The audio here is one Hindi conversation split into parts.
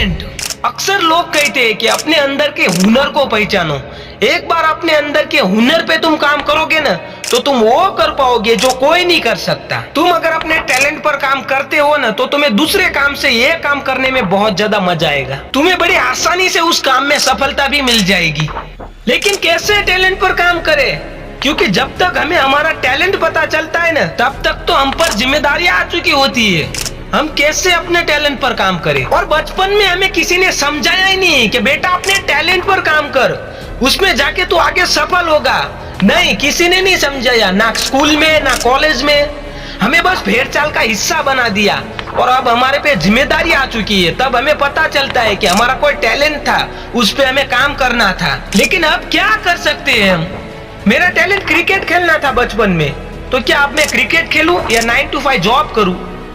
टैलेंट। अक्सर लोग कहते हैं कि अपने अंदर के हुनर को पहचानो। एक बार अपने अंदर के हुनर पे तुम काम करोगे ना, तो तुम वो कर पाओगे जो कोई नहीं कर सकता। तुम अगर अपने टैलेंट पर काम करते हो ना, तो तुम्हें दूसरे काम से ये काम करने में बहुत ज्यादा मजा आएगा। तुम्हें बड़ी आसानी से उस काम में सफलता भी मिल जाएगी। लेकिन कैसे टैलेंट पर काम करें? क्योंकि जब तक हमें हमारा टैलेंट पता चलता है ना, तब तक तो हम पर जिम्मेदारियां आ चुकी होती है। हम कैसे अपने टैलेंट पर काम करें? और बचपन में हमें किसी ने समझाया ही नहीं कि बेटा अपने टैलेंट पर काम कर, उसमें जाके तू आगे सफल होगा। नहीं, किसी ने नहीं समझाया, ना स्कूल में ना कॉलेज में। हमें बस भेड़ चाल का हिस्सा बना दिया। और अब हमारे पे जिम्मेदारी आ चुकी है, तब हमें पता चलता है कि हमारा कोई टैलेंट था, उस पे हमें काम करना था। लेकिन अब क्या कर सकते हैं हम? मेरा टैलेंट क्रिकेट खेलना था बचपन में, तो क्या अब मैं क्रिकेट खेलूं या 9 to 5 जॉब करूं?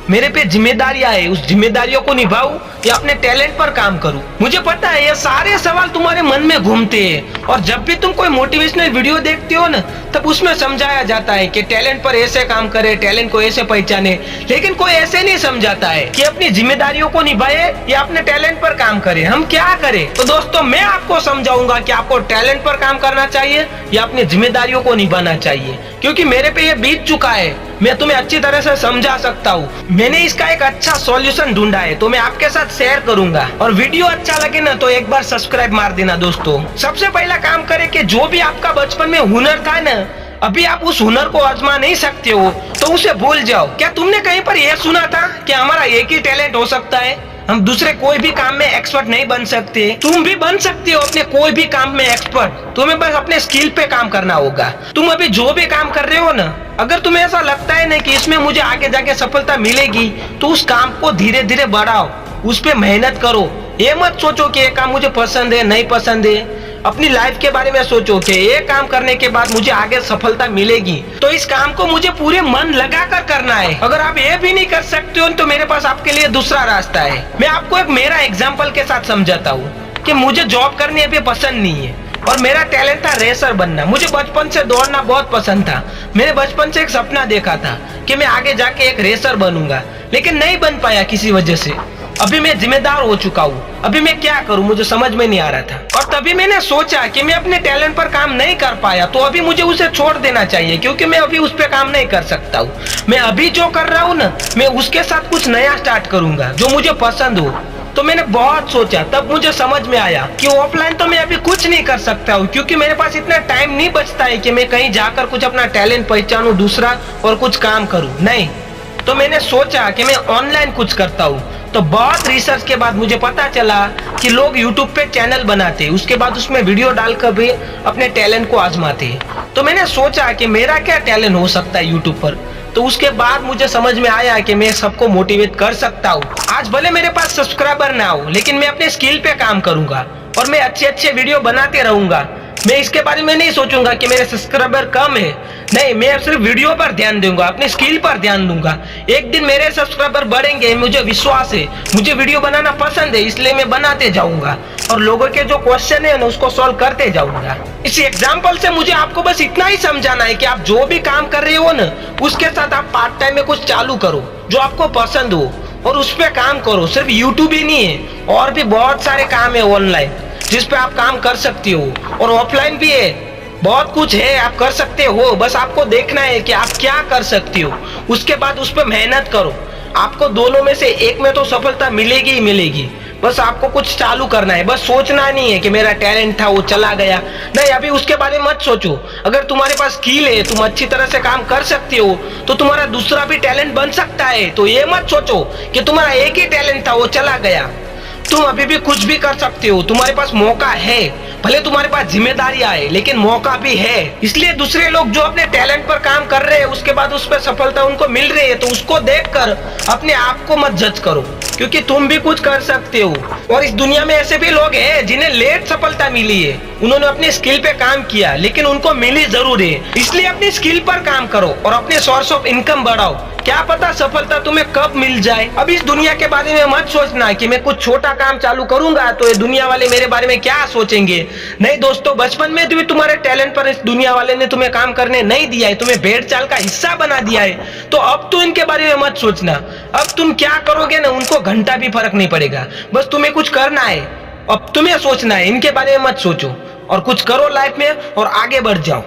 मेरे पे जिम्मेदारियां है, उस जिम्मेदारियों को निभाऊं या अपने टैलेंट पर काम करूं? मुझे पता है ये सारे सवाल तुम्हारे मन में घूमते हैं। और जब भी तुम कोई मोटिवेशनल वीडियो देखते हो ना, तब उसमें समझाया जाता है कि टैलेंट पर ऐसे काम करे, टैलेंट को ऐसे पहचाने। लेकिन कोई ऐसे नहीं समझाता है कि अपनी जिम्मेदारियों को निभाए या अपने टैलेंट पर काम करे। हम क्या करें? तो दोस्तों, मैं आपको समझाऊंगा कि आपको टैलेंट पर काम करना चाहिए या अपनी जिम्मेदारियों को निभाना चाहिए। क्योंकि मेरे पे ये बीत चुका है, मैं तुम्हें अच्छी तरह से समझा सकता हूँ। मैंने इसका एक अच्छा सॉल्यूशन ढूंढा है, तो मैं आपके साथ शेयर करूंगा। और वीडियो अच्छा लगे ना, तो एक बार सब्सक्राइब मार देना दोस्तों। सबसे पहला काम करें कि जो भी आपका बचपन में हुनर था ना, अभी आप उस हुनर को आजमा नहीं सकते हो, तो उसे भूल जाओ। क्या तुमने कहीं पर यह सुना था कि हमारा एक ही टैलेंट हो सकता है, हम दूसरे कोई भी काम में एक्सपर्ट नहीं बन सकते? तुम भी बन सकते हो अपने कोई भी काम में एक्सपर्ट। तुम्हें बस अपने स्किल पे काम करना होगा। तुम अभी जो भी काम कर रहे हो ना, अगर तुम्हें ऐसा लगता है ना कि इसमें मुझे आगे जाके सफलता मिलेगी, तो उस काम को धीरे धीरे बढ़ाओ, उस पे मेहनत करो। ये मत सोचो कि ये काम मुझे पसंद है नहीं पसंद है। अपनी लाइफ के बारे में सोचो कि ये काम करने के बाद मुझे आगे सफलता मिलेगी, तो इस काम को मुझे पूरे मन लगाकर करना है। अगर आप ये भी नहीं कर सकते हो, तो मेरे पास आपके लिए दूसरा रास्ता है। मैं आपको एक मेरा एग्जाम्पल के साथ समझाता हूँ कि मुझे जॉब करनी अभी पसंद नहीं है, और मेरा टैलेंट था रेसर बनना। मुझे बचपन से दौड़ना बहुत पसंद था। मैंने बचपन से एक सपना देखा था कि मैं आगे जाके एक रेसर बनूंगा, लेकिन नहीं बन पाया किसी वजह से। अभी मैं जिम्मेदार हो चुका हूँ, अभी मैं क्या करूँ मुझे समझ में नहीं आ रहा था। और तभी मैंने सोचा कि मैं अपने टैलेंट पर काम नहीं कर पाया, तो अभी मुझे उसे छोड़ देना चाहिए, क्योंकि मैं अभी उस पर काम नहीं कर सकता हूँ। मैं अभी जो कर रहा हूँ ना, मैं उसके साथ कुछ नया स्टार्ट करूंगा जो मुझे पसंद हो। तो मैंने बहुत सोचा, तब मुझे समझ में आया कि ऑफलाइन तो मैं अभी कुछ नहीं कर सकता हूँ, क्योंकि मेरे पास इतना टाइम नहीं बचता है कि मैं कहीं जाकर कुछ अपना टैलेंट पहचानूं दूसरा और कुछ काम करूँ। नहीं, तो मैंने सोचा कि मैं ऑनलाइन कुछ करता हूँ। तो बहुत रिसर्च के बाद मुझे पता चला कि लोग यूट्यूब पे चैनल बनाते, उसके बाद उसमें वीडियो डालकर भी अपने टैलेंट को आजमाते। तो मैंने सोचा कि मेरा क्या टैलेंट हो सकता है यूट्यूब पर। तो उसके बाद मुझे समझ में आया कि मैं सबको मोटिवेट कर सकता हूँ। आज भले मेरे पास सब्सक्राइबर ना हो, लेकिन मैं अपने स्किल पे काम करूंगा और मैं अच्छे अच्छे वीडियो बनाते रहूंगा। मैं इसके बारे में नहीं सोचूंगा कि मेरे सब्सक्राइबर कम है। नहीं, मैं सिर्फ वीडियो पर ध्यान दूंगा, अपने स्किल पर ध्यान दूंगा। एक दिन मेरे सब्सक्राइबर बढ़ेंगे, मुझे विश्वास है। मुझे वीडियो बनाना पसंद है, इसलिए मैं बनाते जाऊंगा और लोगों के जो क्वेश्चन है ना, उसको सॉल्व करते जाऊंगा। इस एग्जाम्पल से मुझे आपको बस इतना ही समझाना है कि आप जो भी काम कर रहे हो ना, उसके साथ आप पार्ट टाइम में कुछ चालू करो जो आपको पसंद हो और उस पर काम करो। सिर्फ यूट्यूब ही नहीं है, और भी बहुत सारे काम है ऑनलाइन जिस पे आप काम कर सकते हो, और ऑफलाइन भी है। बहुत कुछ है आप कर सकते हो, बस आपको देखना है कि आप क्या कर सकते हो। उसके बाद उस पर मेहनत करो। आपको दोनों में से एक में तो सफलता मिलेगी ही मिलेगी। बस आपको कुछ चालू करना है। बस सोचना नहीं है कि मेरा टैलेंट था वो चला गया। नहीं, अभी उसके बारे में मत सोचो। अगर तुम्हारे पास स्किल है, तुम अच्छी तरह से काम कर सकते हो, तो तुम्हारा दूसरा भी टैलेंट बन सकता है। तो ये मत सोचो कि तुम्हारा एक ही टैलेंट था वो चला गया। तुम अभी भी कुछ भी कर सकते हो, तुम्हारे पास मौका है। भले तुम्हारे पास जिम्मेदारियां है, लेकिन मौका भी है। इसलिए दूसरे लोग जो अपने टैलेंट पर काम कर रहे हैं, उसके बाद उस पर सफलता उनको मिल रही है, तो उसको देखकर अपने आप को मत जज करो, क्योंकि तुम भी कुछ कर सकते हो। और इस दुनिया में ऐसे भी लोग हैं जिन्हें लेट सफलता मिली है, उन्होंने अपने स्किल पे काम किया, लेकिन उनको मिली जरूर है। इसलिए अपनी स्किल पर काम करो और अपने सोर्स ऑफ इनकम बढ़ाओ। क्या पता सफलता तुम्हें कब मिल जाए। अब इस दुनिया के बारे में मत सोचना कि मैं कुछ छोटा काम चालू करूंगा तो ये दुनिया वाले मेरे बारे में क्या सोचेंगे। नहीं दोस्तों, बचपन में भी तुम्हारे टैलेंट पर इस दुनिया वाले ने तुम्हें काम करने नहीं दिया है, तुम्हें भेड़ चाल का हिस्सा बना दिया है। तो अब तो इनके बारे में मत सोचना। अब तुम क्या करोगे ना, उनको घंटा भी फर्क नहीं पड़ेगा। बस तुम्हें कुछ करना है, अब तुम्हें सोचना है, इनके बारे में मत सोचो और कुछ करो लाइफ में और आगे बढ़ जाओ।